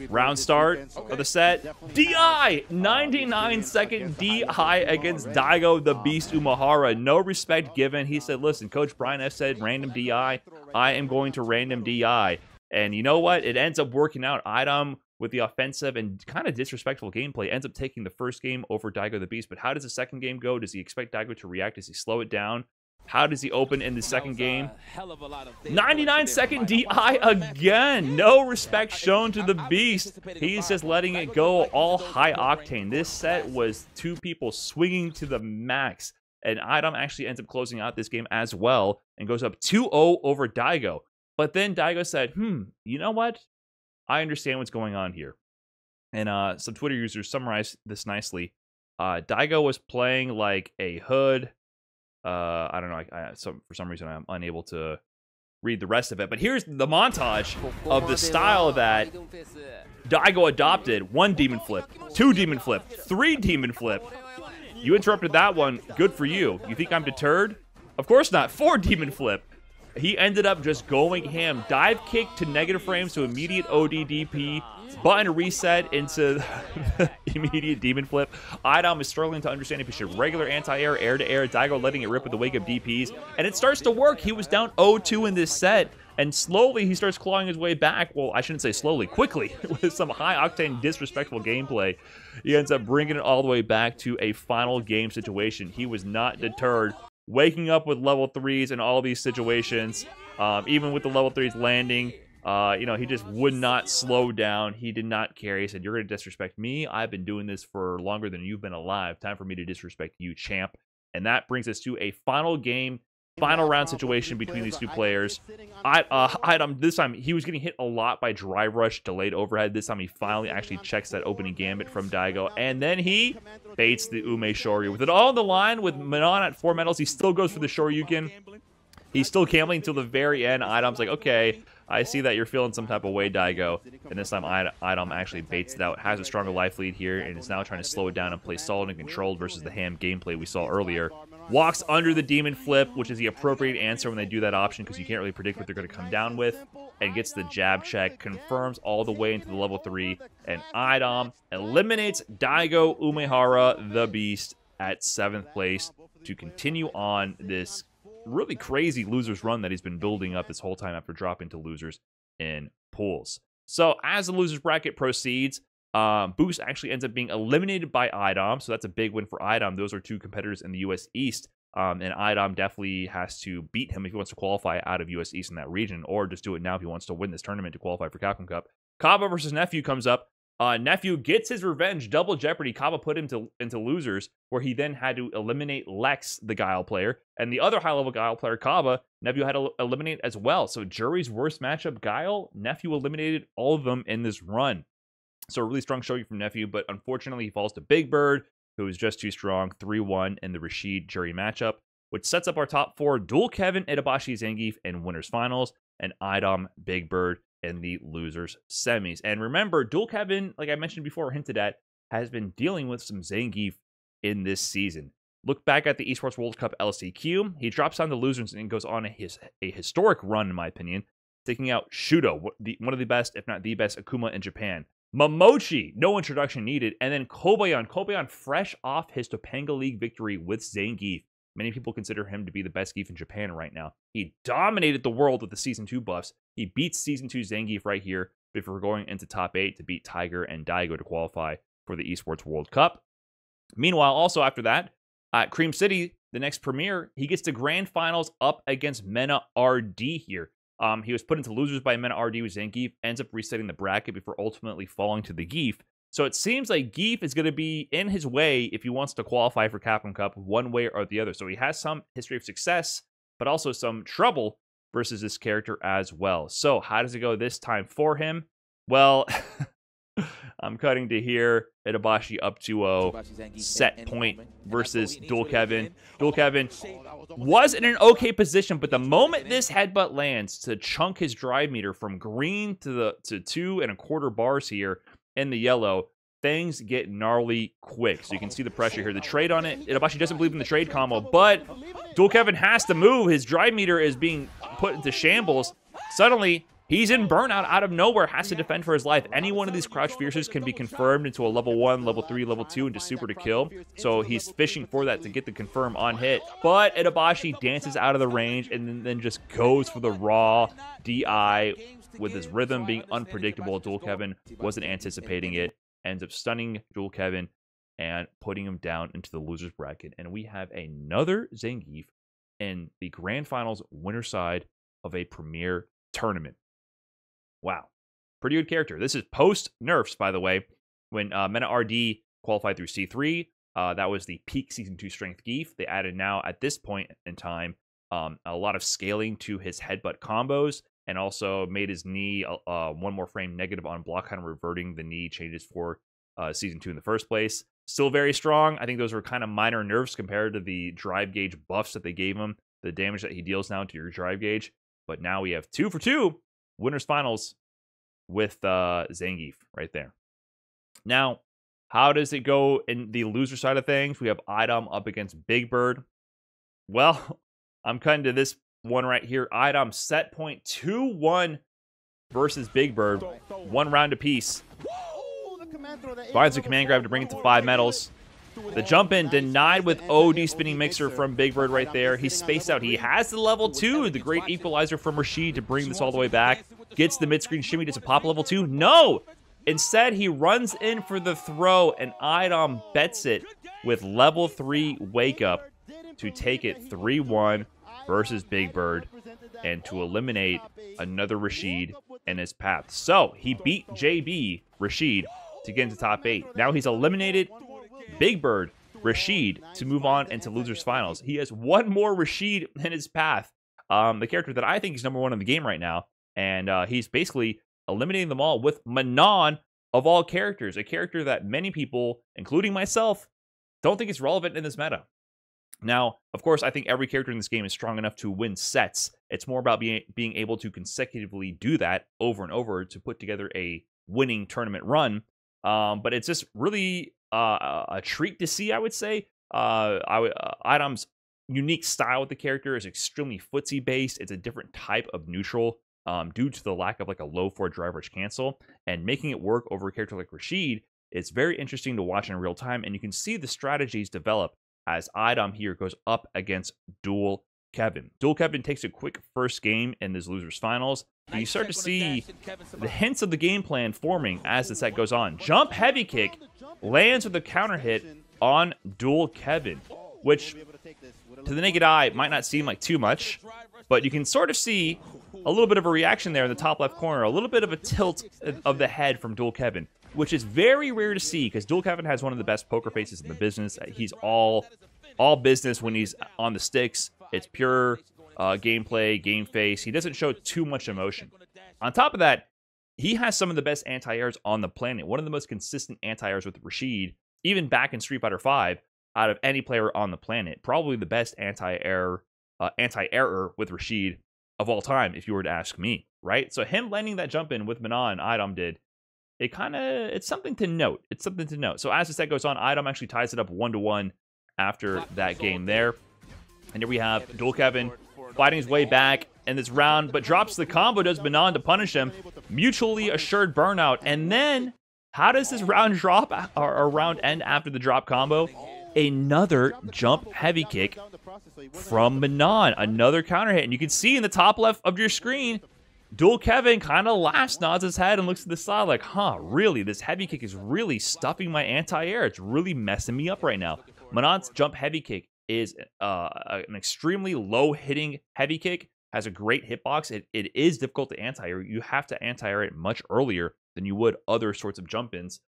Round start of the set. DI! 99-second DI against Daigo the Beast Umehara. No respect given. He said, listen, Coach Brian F said random DI. I am going to random DI. And you know what? It ends up working out. iDom, with the offensive and kind of disrespectful gameplay, ends up taking the first game over Daigo the Beast. But how does the second game go? Does he expect Daigo to react? Does he slow it down? How does he open in the second game? 99-second DI again. No respect shown to the Beast. He's just letting it go all high octane. This set was two people swinging to the max. And iDom actually ends up closing out this game as well and goes up 2-0 over Daigo. But then Daigo said, you know what? I understand what's going on here. And some Twitter users summarized this nicely. Daigo was playing like a hood. I don't know. For some reason, I'm unable to read the rest of it. But here's the montage of the style that Daigo adopted. 1 demon flip, 2 demon flip, 3 demon flip. You interrupted that one. Good for you. You think I'm deterred? Of course not. 4 demon flip. He ended up just going ham. Dive kick to negative frames to immediate ODDP. Button reset into immediate demon flip. iDom is struggling to understand if he should regular anti-air, air-to-air. Daigo letting it rip with the wake of DPs. And it starts to work. He was down 0-2 in this set. And slowly he starts clawing his way back. Well, I shouldn't say slowly. Quickly. With some high-octane, disrespectful gameplay. He ends up bringing it all the way back to a final game situation. He was not deterred. Waking up with level 3s in all these situations. Even with the level 3s landing. He just would not slow down. He did not care. He said, you're going to disrespect me. I've been doing this for longer than you've been alive. Time for me to disrespect you, champ. And that brings us to a final game, final round situation between these two players. iDom, this time, he was getting hit a lot by drive rush, delayed overhead. This time, he finally actually checks that opening gambit from Daigo. And then he baits the Ume Shoryu. With it all on the line, with Manon at 4 medals, he still goes for the Shoryuken. He's still gambling until the very end. iDom's like, okay, I see that you're feeling some type of way, Daigo. And this time, iDom actually baits it out, has a stronger life lead here, and is now trying to slow it down and play solid and controlled versus the ham gameplay we saw earlier. Walks under the demon flip, which is the appropriate answer when they do that option because you can't really predict what they're going to come down with. And gets the jab check, confirms all the way into the level 3. And iDom eliminates Daigo Umehara, the Beast, at 7th place. to continue on this really crazy losers run that he's been building up this whole time after dropping to losers in pools. So as the losers bracket proceeds, Boost actually ends up being eliminated by iDom, so that's a big win for iDom. Those are two competitors in the US East, and iDom definitely has to beat him if he wants to qualify out of US East in that region, or just do it now if he wants to win this tournament to qualify for Capcom Cup. Kaba versus Nephew comes up. Nephew gets his revenge, double jeopardy. Kaba put him into losers, where he then had to eliminate Lex, the Guile player, and the other high-level Guile player, Kaba, Nephew had to eliminate as well. So jury's worst matchup, Guile, Nephew eliminated all of them in this run. So a really strong showing from Nephew, but unfortunately he falls to Big Bird, who is just too strong, 3-1 in the Rashid jury matchup, which sets up our top four: Dual Kevin, Itabashi Zangief in winners finals, and iDom, Big Bird in the losers semis. And remember, Dual Kevin, like I mentioned before or hinted at, has been dealing with some Zangief in this season. Look back at the Esports World Cup LCQ. He drops down to losers and goes on a historic run, in my opinion, taking out Shudo, one of the best, if not the best, Akuma in Japan. Momochi, no introduction needed. And then Kobayan fresh off his Topanga League victory with Zangief. Many people consider him to be the best Gief in Japan right now. He dominated the world with the Season 2 buffs. He beats Season 2 Zangief right here before going into top 8 to beat Tiger and Daigo to qualify for the Esports World Cup. Meanwhile, also after that, at Cream City, the next premiere, he gets to grand finals up against Mena RD here. He was put into losers by Mena RD with Zangief, ends up resetting the bracket before ultimately falling to the Gief. So it seems like Gief is going to be in his way if he wants to qualify for Capcom Cup one way or the other. So he has some history of success, but also some trouble versus this character as well. So how does it go this time for him? Well, I'm cutting to here. Itabashi up 2-0. Set point versus Dual Kevin. Dual Kevin was in an okay position, but the moment this headbutt lands to chunk his drive meter from green to 2 1/4 bars here in the yellow, things get gnarly quick. So you can see the pressure here. The trade on it, Itabashi doesn't believe in the trade combo, but Dual Kevin has to move. His drive meter is being put into shambles. Suddenly, he's in burnout out of nowhere, has to defend for his life. Any one of these crouch fierces can be confirmed into a level 1, level 3, level 2, and just super to kill. So he's fishing for that to get the confirm on hit. But Itabashi dances out of the range and then just goes for the raw DI with his rhythm being unpredictable. Dual Kevin wasn't anticipating it. Ends up stunning Dual Kevin and putting him down into the loser's bracket. And we have another Zangief in the grand finals winner side of a premier tournament. Wow. Pretty good character. This is post-nerfs, by the way. When Mena RD qualified through C3, that was the peak Season 2 strength Gief. They added now, at this point in time, a lot of scaling to his headbutt combos, and also made his knee one more frame negative on block, kind of reverting the knee changes for Season 2 in the first place. Still very strong. I think those were kind of minor nerfs compared to the drive gauge buffs that they gave him, the damage that he deals now to your drive gauge. But now we have 2 for 2 winners finals with Zangief right there. Now, how does it go in the loser side of things? We have iDom up against Big Bird. Well, I'm cutting to this one right here. iDom set point 2-1 versus Big Bird. 1 round apiece. Finds a command grab to bring it to 5 medals. The jump in denied with OD spinning mixer from Big Bird right there. He's spaced out. He has the level 2, the great equalizer from Rashid to bring this all the way back. Gets the mid-screen shimmy. Does it pop level 2? No! Instead, he runs in for the throw, and iDom bets it with level 3 wake up to take it 3-1 versus Big Bird and to eliminate another Rashid in his path. So he beat JB Rashid to get into top 8. Now he's eliminated Big Bird Rashid to move on into losers finals. He has one more Rashid in his path. The character that I think is number 1 in the game right now. And he's basically eliminating them all with Manon of all characters. A character that many people, including myself, don't think is relevant in this meta. Now, of course, I think every character in this game is strong enough to win sets. It's more about being able to consecutively do that over and over to put together a winning tournament run. But it's just really a treat to see, I would say. iDom's unique style with the character is extremely footsie-based. It's a different type of neutral due to the lack of like a low forward driver cancel. And making it work over a character like Rashid, it's very interesting to watch in real time. And you can see the strategies develop as iDom here goes up against Dual Kevin. Dual Kevin takes a quick first game in this losers finals, but you start to see the hints of the game plan forming as the set goes on. Jump heavy kick lands with a counter hit on Dual Kevin, which to the naked eye might not seem like too much, but you can sort of see a little bit of a reaction there in the top left corner, a little bit of a tilt of the head from Dual Kevin, which is very rare to see because Dual Kevin has one of the best poker faces in the business. He's all business when he's on the sticks. It's pure gameplay, game face. He doesn't show too much emotion. On top of that, he has some of the best anti-airs on the planet. One of the most consistent anti-airs with Rashid, even back in Street Fighter V, out of any player on the planet. Probably the best anti-error with Rashid of all time, if you were to ask me, right? So him landing that jump in with Manon, iDom did, it's something to note. It's something to note. So as the set goes on, iDom actually ties it up 1-1 after that game there. And here we have Dual Kevin fighting his way back in this round, but drops the combo, does Manon to punish him. Mutually assured burnout. And then, how does this round drop or round end after the drop combo? Another jump heavy kick from Manon. Another counter hit. And you can see in the top left of your screen, Dual Kevin kind of laughs, nods his head, and looks to the side like, huh, really? This heavy kick is really stuffing my anti-air. It's really messing me up right now. Manon's jump heavy kick is an extremely low-hitting heavy kick. Has a great hitbox. It is difficult to anti-air. You have to anti-air it much earlier than you would other sorts of jump-ins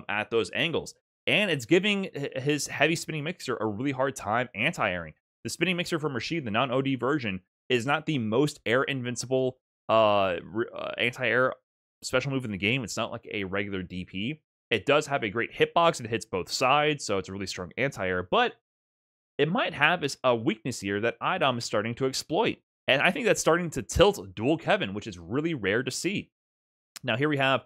at those angles. And it's giving his heavy spinning mixer a really hard time anti-airing. The spinning mixer from Rashid, the non-OD version, is not the most air-invincible anti-air special move in the game. It's not like a regular DP. It does have a great hitbox. It hits both sides, so it's a really strong anti-air. But it might have a weakness here that iDom is starting to exploit. And I think that's starting to tilt Dual Kevin, which is really rare to see. Now here we have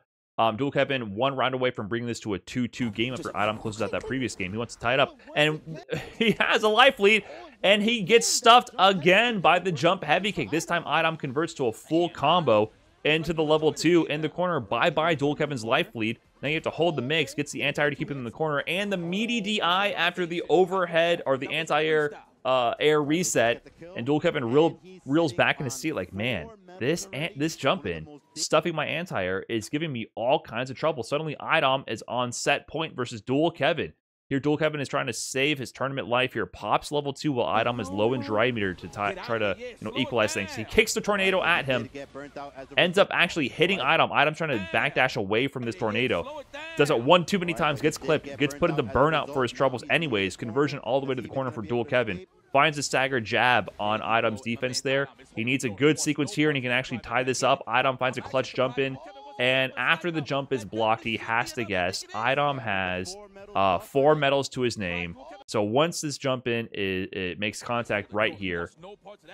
Dual Kevin 1 round away from bringing this to a 2-2 game after iDom closes out that previous game. He wants to tie it up, and he has a life lead, and he gets stuffed again by the jump heavy kick. This time iDom converts to a full combo into the level 2 in the corner. Bye-bye Dual Kevin's life lead. Now you have to hold the mix, gets the anti-air to keep him in the corner, and the meaty DI after the overhead or the anti-air air reset, and Dual Kevin reels back in his seat like, man, this jump in, stuffing my anti-air, is giving me all kinds of trouble. Suddenly iDom is on set point versus Dual Kevin. Here Dual Kevin is trying to save his tournament life here. Pops level 2 while iDom is low in dry meter to try to equalize things. He kicks the tornado at him, ends up actually hitting iDom. iDom trying to backdash away from this tornado. Does it one too many times, gets clipped, gets put into burnout for his troubles anyways. Conversion all the way to the corner for Dual Kevin. Finds a staggered jab on iDom's defense there. He needs a good sequence here, and he can actually tie this up. iDom finds a clutch jump in, and after the jump is blocked, he has to guess. iDom has 4 medals to his name. So once this jump in, it makes contact right here.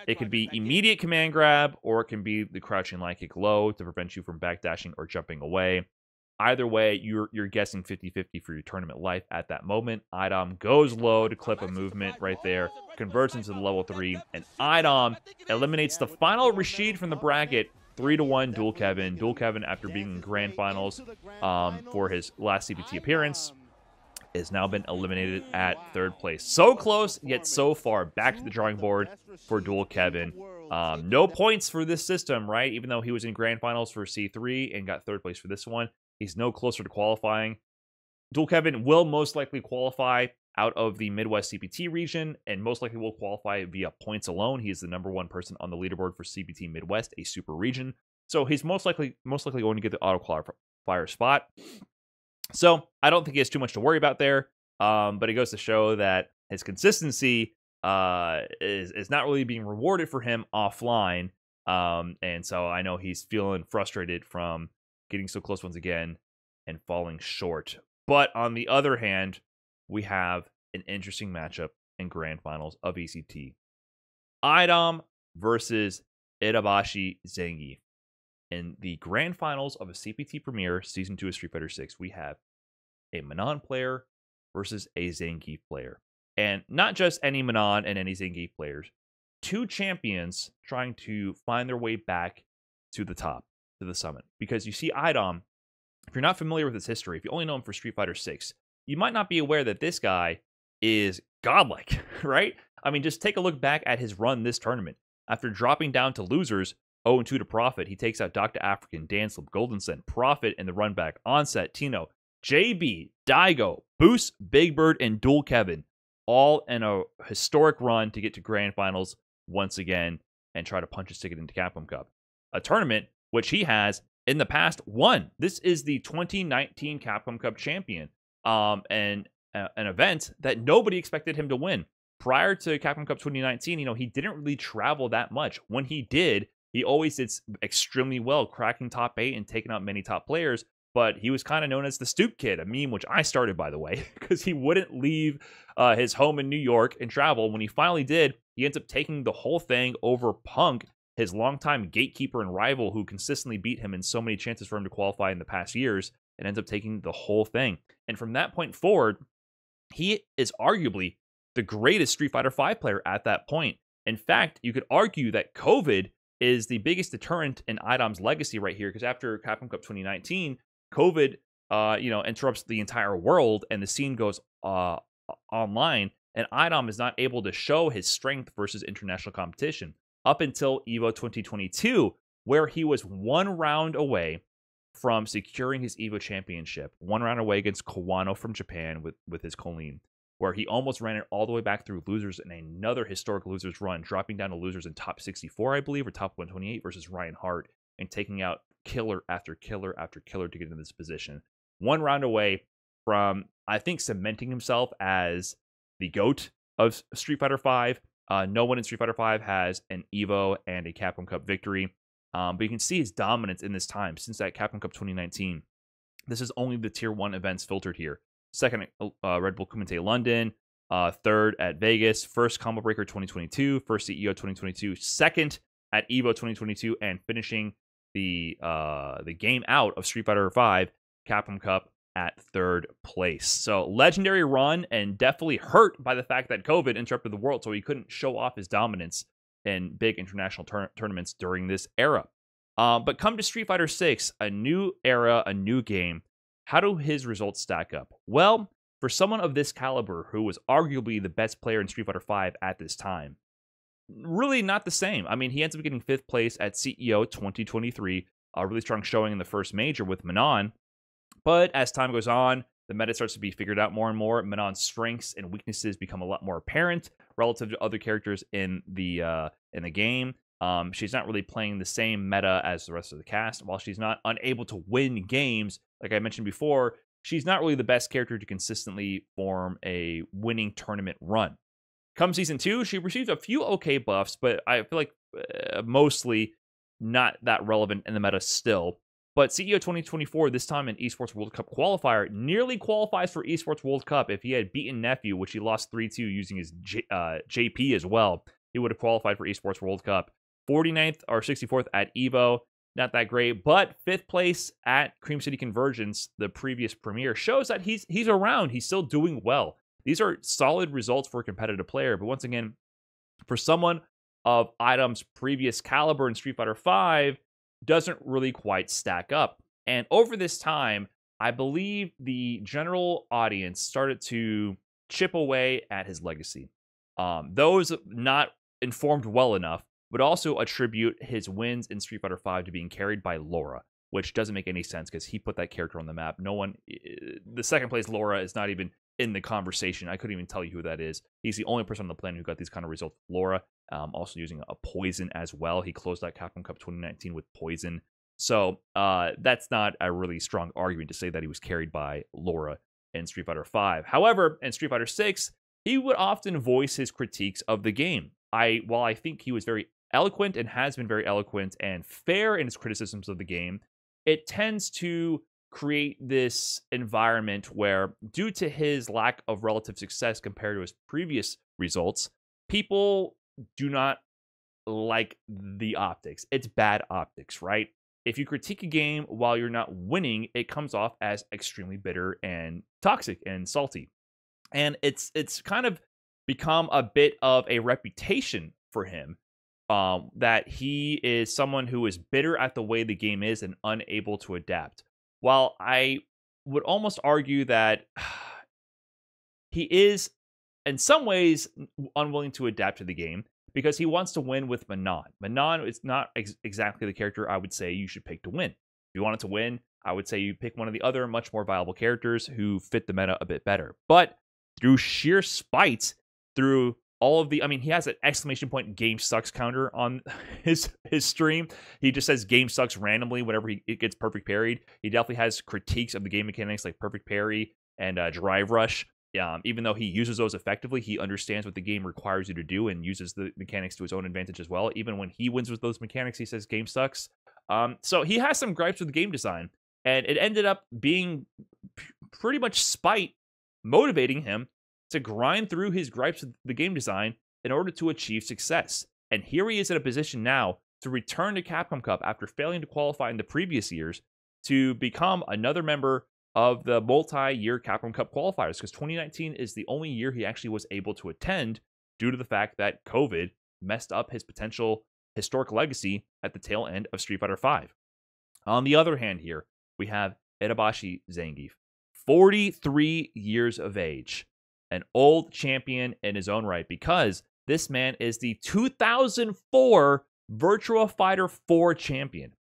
It could be immediate command grab, or it can be the crouching line kick low to prevent you from backdashing or jumping away. Either way, you're guessing 50-50 for your tournament life at that moment. iDom goes low to clip a movement right there, converts into the level 3, and iDom eliminates the final Rashid from the bracket, 3-1 Dual Kevin. Dual Kevin, after being in grand finals for his last CPT appearance, has now been eliminated at 3rd place. So close, yet so far. Back to the drawing board for Dual Kevin. No points for this system, right? Even though he was in grand finals for C3 and got 3rd place for this one, he's no closer to qualifying. Dual Kevin will most likely qualify out of the Midwest CPT region, and most likely will qualify via points alone. He is the #1 person on the leaderboard for CPT Midwest, a super region. So he's most likely going to get the auto qualifier spot. So I don't think he has too much to worry about there. But it goes to show that his consistency is not really being rewarded for him offline. And so I know he's feeling frustrated from getting so close once again and falling short. But on the other hand, we have an interesting matchup in grand finals of ECT. iDom versus Itabashi Zangief. In the grand finals of a CPT Premier Season 2 of Street Fighter 6, we have a Manon player versus a Zangief player. And not just any Manon and any Zangief players. 2 champions trying to find their way back to the top, to the summit. Because you see iDom, if you're not familiar with his history, if you only know him for Street Fighter 6, you might not be aware that this guy is godlike, right? I mean, just take a look back at his run this tournament. After dropping down to losers, 0-2 to Profit, he takes out Dr. African, Danslip, Golden Sen, Profit in the run back, Onset, Tino, JB, Daigo, Boost, Big Bird, and Dual Kevin, all in a historic run to get to Grand Finals once again and try to punch his ticket into Capcom Cup. A tournament which he has in the past won. This is the 2019 Capcom Cup champion, and an event that nobody expected him to win. Prior to Capcom Cup 2019, he didn't really travel that much. When he did, he always did extremely well, cracking top 8 and taking out many top players. But he was kind of known as the Stoop Kid, a meme which I started, by the way, because he wouldn't leave his home in New York and travel. When he finally did, he ends up taking the whole thing over Punk, his longtime gatekeeper and rival who consistently beat him in so many chances for him to qualify in the past years, and ends up taking the whole thing. And from that point forward, he is arguably the greatest Street Fighter V player at that point. In fact, you could argue that COVID is the biggest deterrent in iDom's legacy right here, because after Capcom Cup 2019, COVID, interrupts the entire world, and the scene goes online, and iDom is not able to show his strength versus international competition up until EVO 2022, where he was one round away from securing his EVO championship, one round away against Kawano from Japan with his Colleen, where he almost ran it all the way back through losers in another historic losers run, dropping down to losers in top 64, I believe, or top 128 versus Ryan Hart, and taking out killer after killer after killer to get into this position. One round away from, I think, cementing himself as the GOAT of Street Fighter V. No one in Street Fighter V has an EVO and a Capcom Cup victory. But you can see his dominance in this time since that Capcom Cup 2019. This is only the Tier 1 events filtered here. Second at Red Bull Kumite London. Third at Vegas. First Combo Breaker 2022. First CEO 2022. Second at EVO 2022. And finishing the game out of Street Fighter V Capcom Cup at third place. So legendary run, and definitely hurt by the fact that COVID interrupted the world, so he couldn't show off his dominance in big international tournaments during this era. But come to Street Fighter 6, a new era, a new game. How do his results stack up? Well, for someone of this caliber, who was arguably the best player in Street Fighter V at this time, really not the same. I mean, he ends up getting 5th place at CEO 2023, a really strong showing in the first major with Manon. But as time goes on, the meta starts to be figured out more and more. Manon's strengths and weaknesses become a lot more apparent relative to other characters in the game. She's not really playing the same meta as the rest of the cast. While she's not unable to win games, like I mentioned before, she's not really the best character to consistently form a winning tournament run. Come Season 2, she received a few okay buffs, but I feel like mostly not that relevant in the meta still. But CEO 2024, this time in Esports World Cup qualifier, nearly qualifies for Esports World Cup. If he had beaten Nephew, which he lost 3-2 using his JP as well, he would have qualified for Esports World Cup. 49th or 64th at EVO, not that great, but 5th place at Cream City Convergence, the previous premiere, shows that he's around. He's still doing well. These are solid results for a competitive player, but once again, for someone of iDom's previous caliber in Street Fighter V, doesn't really quite stack up. And over this time, I believe the general audience started to chip away at his legacy. Those not informed well enough would also attribute his wins in Street Fighter V to being carried by Laura, which doesn't make any sense because he put that character on the map. No one, the second place Laura is not even in the conversation. I couldn't even tell you who that is. He's the only person on the planet who got these kind of results with Laura. Also using a poison as well. He closed out Capcom Cup 2019 with poison. So that's not a really strong argument to say that he was carried by Laura in Street Fighter V. However, in Street Fighter 6, he would often voice his critiques of the game. While I think he was very eloquent and has been very eloquent and fair in his criticisms of the game, it tends to create this environment where, due to his lack of relative success compared to his previous results, people do not like the optics. It's bad optics, right? If you critique a game while you're not winning, it comes off as extremely bitter and toxic and salty. And it's kind of become a bit of a reputation for him, that he is someone who is bitter at the way the game is and unable to adapt. While I would almost argue that he is in some ways unwilling to adapt to the game because he wants to win with Manon. Manon is not exactly the character I would say you should pick to win. If you wanted to win, I would say you pick one of the other much more viable characters who fit the meta a bit better. But through sheer spite, through all of the, I mean, he has an exclamation point game sucks counter on his stream. He just says game sucks randomly whenever it gets perfect parried. He definitely has critiques of the game mechanics like perfect parry and drive rush. Even though he uses those effectively, he understands what the game requires you to do and uses the mechanics to his own advantage as well. Even when he wins with those mechanics, he says game sucks. So he has some gripes with the game design, and it ended up being pretty much spite motivating him to grind through his gripes with the game design in order to achieve success. And here he is in a position now to return to Capcom Cup after failing to qualify in the previous years to become another member of the multi-year Capcom Cup qualifiers, because 2019 is the only year he actually was able to attend due to the fact that COVID messed up his potential historic legacy at the tail end of Street Fighter V. On the other hand here, we have Itabashi Zangief, 43 years of age, an old champion in his own right, because this man is the 2004 Virtua Fighter 4 champion.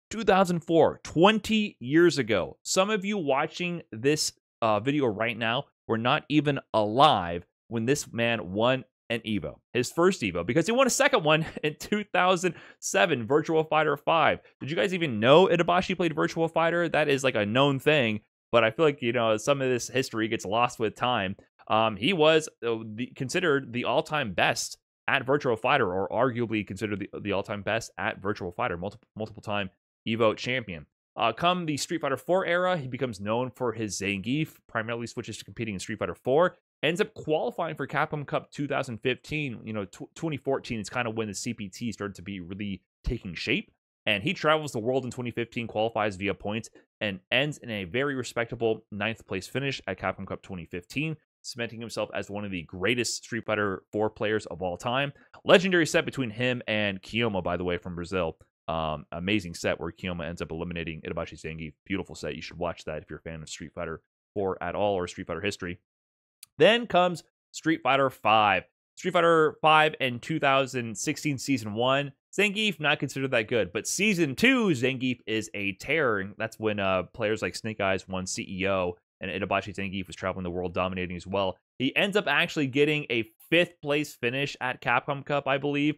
2004, 20 years ago. Some of you watching this video right now were not even alive when this man won an Evo, his first Evo, because he won a second one in 2007, Virtua Fighter 5. Did you guys even know Itabashi played Virtua Fighter? That is like a known thing, but I feel like, you know, some of this history gets lost with time. He was considered the all-time best at Virtua Fighter, or arguably considered the all-time best at Virtua Fighter, multiple time Evo champion. Come the Street Fighter 4 era, he becomes known for his Zangief, primarily switches to competing in Street Fighter 4, ends up qualifying for Capcom Cup 2015. You know, 2014 is kind of when the CPT started to be really taking shape, and he travels the world in 2015, qualifies via points, and ends in a very respectable 9th place finish at Capcom Cup 2015, cementing himself as one of the greatest Street Fighter 4 players of all time. Legendary set between him and Kiyoma, by the way, from Brazil. Amazing set where Kiyoma ends up eliminating Itabashi Zangief. Beautiful set. You should watch that if you're a fan of Street Fighter 4 at all, or Street Fighter history. Then comes Street Fighter 5. Street Fighter 5 in 2016 Season 1. Zangief, not considered that good. But Season 2, Zangief is a terror. That's when players like Snake Eyes won CEO, and Itabashi Zangief was traveling the world dominating as well. He ends up actually getting a 5th place finish at Capcom Cup, I believe,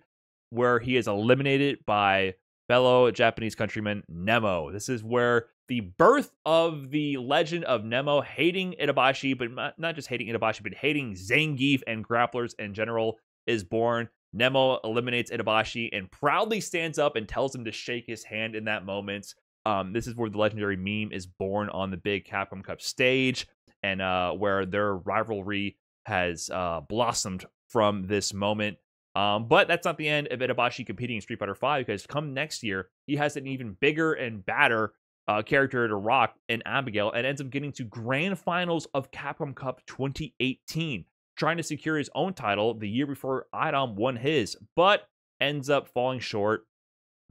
where he is eliminated by fellow Japanese countryman Nemo. This is where the birth of the legend of Nemo hating Itabashi, but not just hating Itabashi, but hating Zangief and grapplers in general is born. Nemo eliminates Itabashi and proudly stands up and tells him to shake his hand in that moment. This is where the legendary meme is born on the big Capcom Cup stage, and where their rivalry has blossomed from this moment. But that's not the end of Itabashi competing in Street Fighter V, because come next year, he has an even bigger and badder character to rock in Abigail, and ends up getting to grand finals of Capcom Cup 2018, trying to secure his own title the year before iDom won his, but ends up falling short,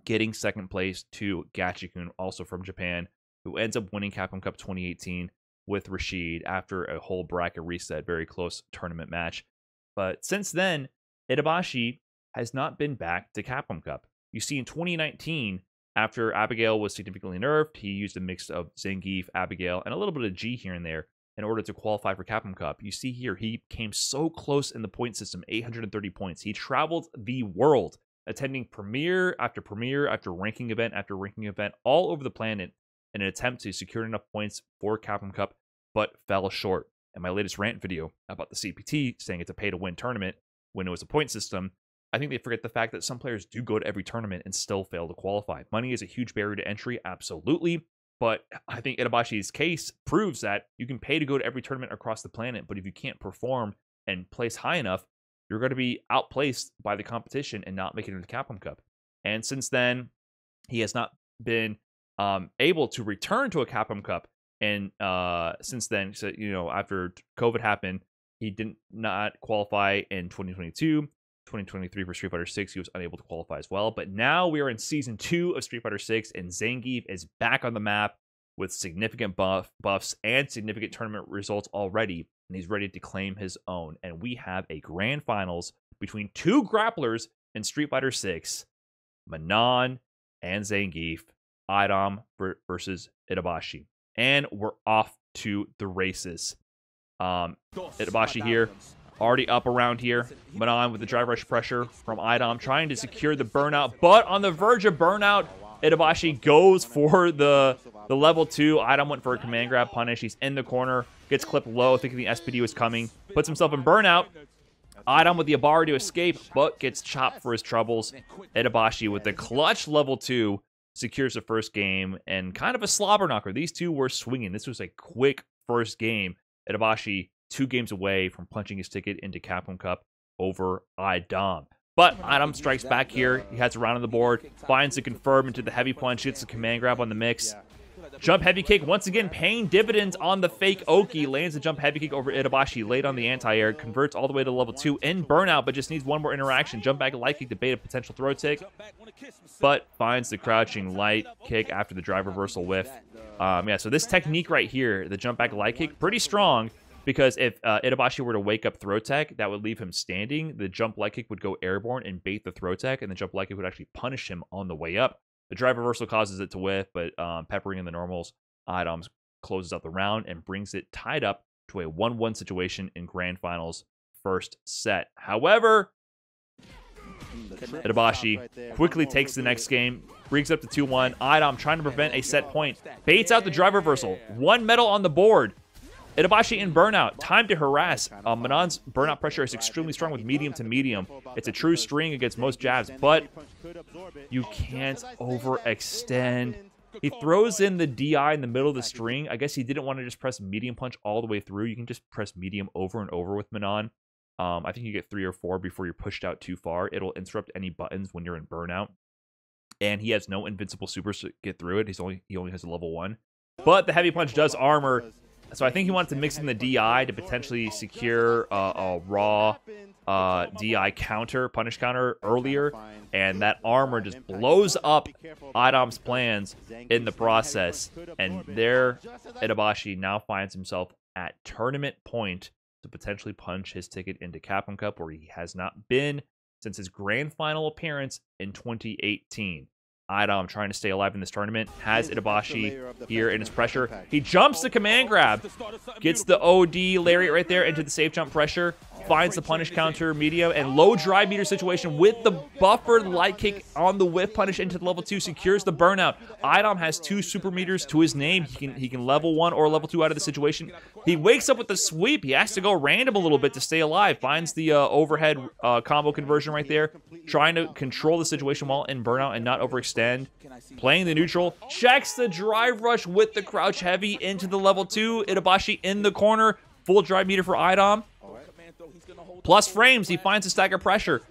getting 2nd place to Gachikun, also from Japan, who ends up winning Capcom Cup 2018 with Rashid after a whole bracket reset, very close tournament match. But since then, Itabashi has not been back to Capcom Cup. You see, in 2019, after Abigail was significantly nerfed, he used a mix of Zangief, Abigail, and a little bit of G here and there in order to qualify for Capcom Cup. You see here, he came so close in the point system, 830 points. He traveled the world, attending premiere after premiere after ranking event after ranking event all over the planet in an attempt to secure enough points for Capcom Cup, but fell short. In my latest rant video about the CPT, saying it's a pay-to-win tournament, when it was a point system, I think they forget the fact that some players do go to every tournament and still fail to qualify. Money is a huge barrier to entry, absolutely, but I think Itabashi's case proves that you can pay to go to every tournament across the planet, but if you can't perform and place high enough, you're going to be outplaced by the competition and not make it into the Capcom Cup. And since then, he has not been able to return to a Capcom Cup, and since then, so, you know, after COVID happened, he did not qualify in 2022, 2023 for Street Fighter 6. He was unable to qualify as well. But now we are in Season 2 of Street Fighter 6, and Zangief is back on the map with significant buffs and significant tournament results already. and he's ready to claim his own. And we have a grand finals between two grapplers in Street Fighter 6, Manon and Zangief, iDom versus Itabashi. And we're off to the races. Itabashi here, already up around here. Manon with the drive rush pressure from iDom, trying to secure the burnout, but on the verge of burnout, Itabashi goes for the level 2. iDom went for a command grab punish. He's in the corner, gets clipped low, thinking the SPD was coming, puts himself in burnout. iDom with the Abari to escape, but gets chopped for his troubles. Itabashi with the clutch level 2 secures the first game, and kind of a slobber knocker. These two were swinging. This was a quick first game. Itabashi 2 games away from punching his ticket into Capcom Cup over iDom. But iDom strikes back here. He has a round on the board, finds the confirm into the heavy punch, gets the command grab on the mix. Jump heavy kick, once again paying dividends on the fake Oki. Lands a jump heavy kick over Itabashi, late on the anti-air, converts all the way to level 2 in burnout, but just needs one more interaction. Jump back light kick to bait a potential throw tick, but finds the crouching light kick after the drive reversal whiff. Yeah, so this technique right here, the jump back light kick, pretty strong, because if Itabashi were to wake up throw tech, that would leave him standing. The jump light kick would go airborne and bait the throw tech, and the jump light kick would actually punish him on the way up. The drive reversal causes it to whiff, but peppering in the normals, iDom closes out the round and brings it tied up to a 1-1 situation in Grand Finals first set. However, Itabashi quickly takes the next game, brings up to 2-1. iDom trying to prevent a set point, baits out the drive reversal. 1 medal on the board. Itabashi in burnout, time to harass. Manon's burnout pressure is extremely strong with medium to medium. It's a true string against most jabs, but you can't overextend. He throws in the DI in the middle of the string. I guess he didn't want to just press medium punch all the way through. You can just press medium over and over with Manon. I think you get 3 or 4 before you're pushed out too far. It'll interrupt any buttons when you're in burnout. And he has no invincible supers to get through it. He only has a level 1. But the heavy punch does armor. So I think he wanted to mix in the DI to potentially secure a raw DI counter, punish counter earlier, and that armor just blows up iDom's plans in the process. And there, Itabashi now finds himself at tournament point to potentially punch his ticket into Capcom Cup, where he has not been since his grand final appearance in 2018. iDom trying to stay alive in this tournament, has Itabashi here in his pressure. He jumps the command grab, gets the OD lariat right there into the safe jump pressure, finds the punish counter medium, and low drive meter situation with the buffered light kick on the whiff punish into the level 2, secures the burnout. iDom has 2 super meters to his name. He can level 1 or level 2 out of the situation. He wakes up with the sweep. He has to go random a little bit to stay alive. Finds the overhead combo conversion right there, trying to control the situation while in burnout and not overextend. Playing the neutral, checks the drive rush with the crouch heavy into the level 2. Itabashi in the corner, full drive meter for iDom. Plus frames, he finds a stagger pressure,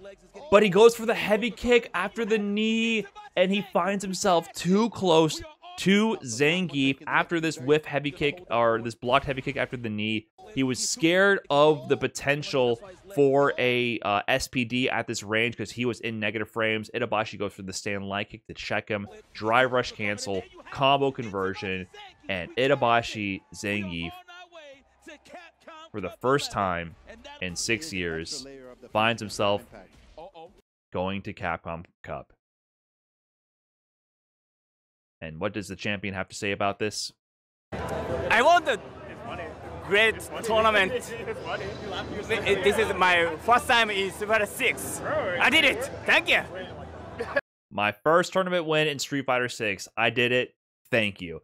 but he goes for the heavy kick after the knee, and he finds himself too close to Zangief after this whiff heavy kick, or this blocked heavy kick after the knee. He was scared of the potential for a SPD at this range because he was in negative frames. Itabashi goes for the stand light kick to check him, drive rush cancel, combo conversion, and Itabashi Zangief, for the first time in 6 years, finds himself going to Capcom Cup. And what does the champion have to say about this? I won the great tournament. This is my first time in Street Fighter 6. I did it. Thank you. My first tournament win in Street Fighter 6. I did it. Thank you.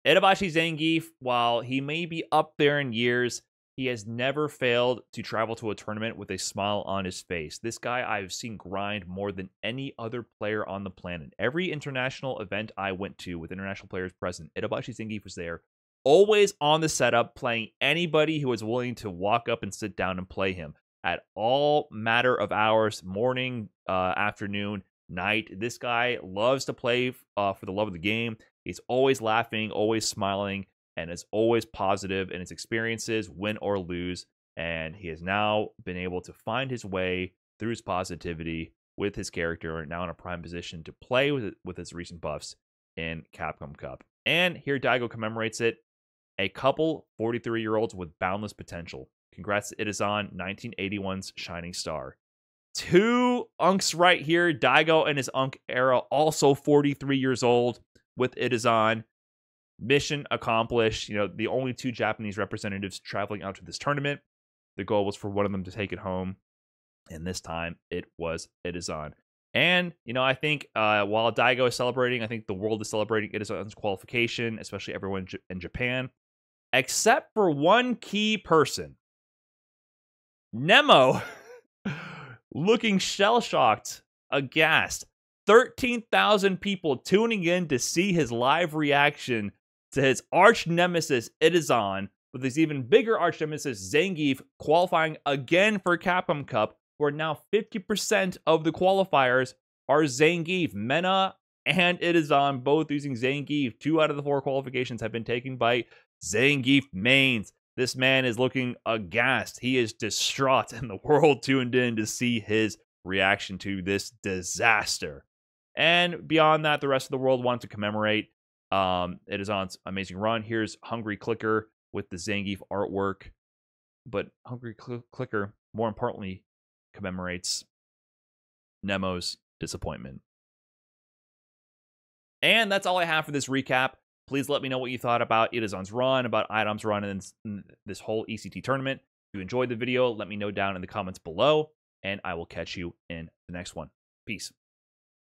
Itabashi Zangief, while he may be up there in years, he has never failed to travel to a tournament with a smile on his face. This guy I've seen grind more than any other player on the planet. Every international event I went to with international players present, Itabashi Zangief was there, always on the setup, playing anybody who was willing to walk up and sit down and play him at all matter of hours, morning, afternoon, night. This guy loves to play for the love of the game. He's always laughing, always smiling, and is always positive in his experiences, win or lose. And he has now been able to find his way through his positivity with his character, now in a prime position to play with his recent buffs in Capcom Cup. And here Daigo commemorates it. A couple 43-year-olds with boundless potential. Congrats to Itazan, 1981's Shining Star. 2 Unks right here. Daigo and his Unk era, also 43 years old with Itazan. Mission accomplished. You know, the only 2 Japanese representatives traveling out to this tournament. The goal was for one of them to take it home. And this time, it was Itazan. And, you know, I think while Daigo is celebrating, I think the world is celebrating Itazan's qualification, especially everyone in Japan. Except for one key person. Nemo. Looking shell-shocked, aghast. 13,000 people tuning in to see his live reaction to his arch nemesis Itazan, with his even bigger arch nemesis Zangief qualifying again for Capcom Cup, where now 50% of the qualifiers are Zangief. Mena and Itazan both using Zangief. 2 out of the 4 qualifications have been taken by Zangief mains. This man is looking aghast. He is distraught, and the world tuned in to see his reaction to this disaster. And beyond that, the rest of the world wanted to commemorate Itazan's amazing run. Here's Hungry Clicker with the Zangief artwork. But Hungry Clicker, more importantly, commemorates Nemo's disappointment. And that's all I have for this recap. Please let me know what you thought about Itazan's run, about iDom's run in this whole ECT tournament. If you enjoyed the video, let me know down in the comments below, and I will catch you in the next one. Peace.